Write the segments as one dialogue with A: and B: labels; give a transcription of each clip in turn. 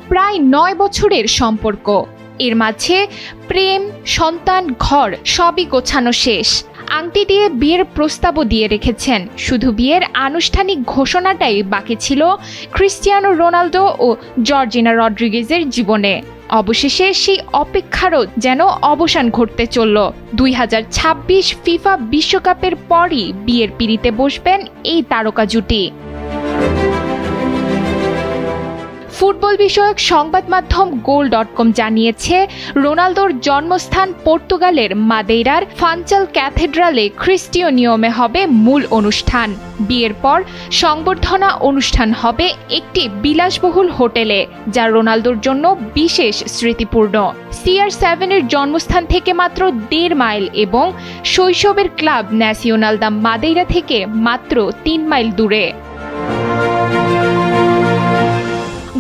A: প্রায় 9 বছরের সম্পর্ক। এর মাঝে প্রেম, সন্তান, ঘর সবই গোছানো শেষ। আংটি দিয়ে বিয়ের প্রস্তাবও দিয়ে রেখেছেন। শুধু বিয়ের আনুষ্ঠানিক ঘোষণাটাই বাকি ছিল ক্রিস্টিয়ানো রোনালদো ও জর্জিনা রড্রিগেজের জীবনে। অবশেষে সেই অপেক্ষারও যেন অবসান ঘটতে চলল। 2026 ফিফা বিশ্বকাপের পরই বিয়ের পিঁড়িতে বসবেন এই তারকা জুটি। ফুটবল বিষয়ক সংবাদ মাধ্যম goal.com জানিয়েছে, রোনালদোর জন্মস্থান পর্তুগালের মাদেইরার ফানচাল ক্যাথেড্রালে খ্রিস্টীয় নিয়মে হবে মূল অনুষ্ঠান। বিয়ের পর সংবর্ধনা অনুষ্ঠান হবে একটি বিলাসবহুল হোটেলে, যা রোনালদোর জন্য বিশেষ স্মৃতিপূর্ণ। CR7 এর জন্মস্থান থেকে মাত্র 1.5 মাইল এবং শৈশবের ক্লাব ন্যাসিওনাল দা মাদেইরা থেকে মাত্র 3 মাইল দূরে।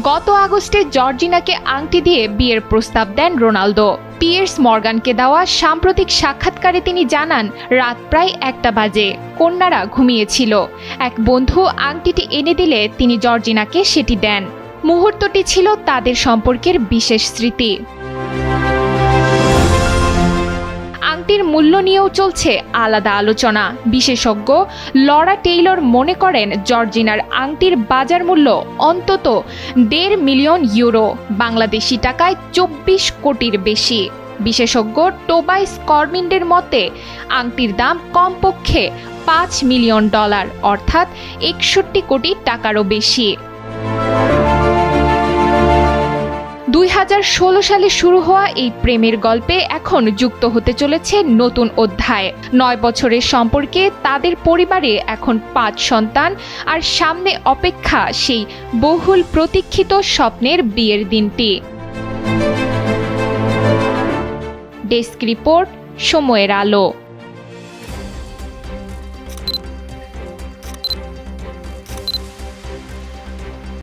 A: গত আগস্টে জর্জিনাকে আংটি দিয়ে বিয়ের প্রস্তাব দেন রোনালদো। পিয়ার্স মর্গানকে দেওয়া সাম্প্রতিক সাক্ষাৎকারে তিনি জানান, রাত প্রায় 1টা বাজে, কন্যারা ঘুমিয়েছিল। এক বন্ধু আংটিটি এনে দিলে তিনি জর্জিনাকে সেটি দেন। মুহূর্তটি ছিল তাদের সম্পর্কের বিশেষ স্মৃতি। আংটির মূল্য নিয়েও চলছে আলাদা আলোচনা। বিশেষজ্ঞ লরা টেইলর মনে করেন, জর্জিনার আংটির বাজার মূল্য অন্তত 1.5 মিলিয়ন ইউরো, বাংলাদেশি টাকায় 24 কোটির বেশি। বিশেষজ্ঞ টোবাইস কর্মিন্ডের মতে, আংটির দাম কমপক্ষে $5 মিলিয়ন, অর্থাৎ 61 কোটি টাকারও বেশি। 2016 সালে শুরু হওয়া এই প্রেমের গল্পে এখন যুক্ত হতে চলেছে নতুন অধ্যায়। 9 বছরের সম্পর্কে তাদের পরিবারে এখন 5 সন্তান, আর সামনে অপেক্ষা সেই বহুল প্রতীক্ষিত স্বপ্নের বিয়ের দিনটি। ডেস্ক রিপোর্ট, সময়ের আলো।